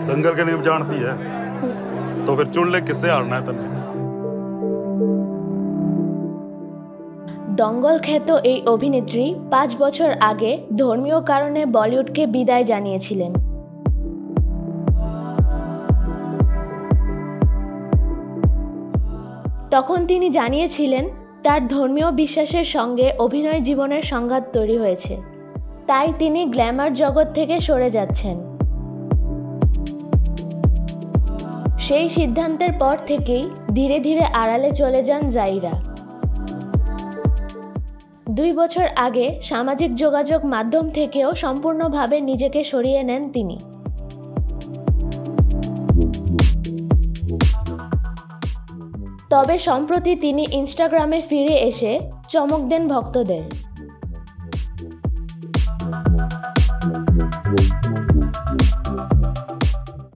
दंगल के नियम जानती है, तो फिर चुन ले किससे हारना है तन्ने। দঙ্গল খ্যাত এই অভিনেত্রী 5 বছর আগে ধর্মীয় কারণে বলিউডকে বিদায় জানিয়েছিলেন। তখন তিনি জানিয়েছিলেন তার ধর্মীয় বিশ্বাসের সঙ্গে অভিনয় জীবনের সংঘাত তৈরি হয়েছে, তাই তিনি গ্ল্যামার জগৎ থেকে সরে যাচ্ছেন। সেই সিদ্ধান্তের পর থেকেই ধীরে ধীরে আড়ালে চলে যান জাইরা। 2 বছর আগে সামাজিক যোগাযোগ মাধ্যম থেকেও সম্পূর্ণভাবে নিজেকে সরিয়ে নেন তিনি। তবে সম্প্রতি তিনি ইনস্টাগ্রামে ফিরে এসে চমক দেন ভক্তদের।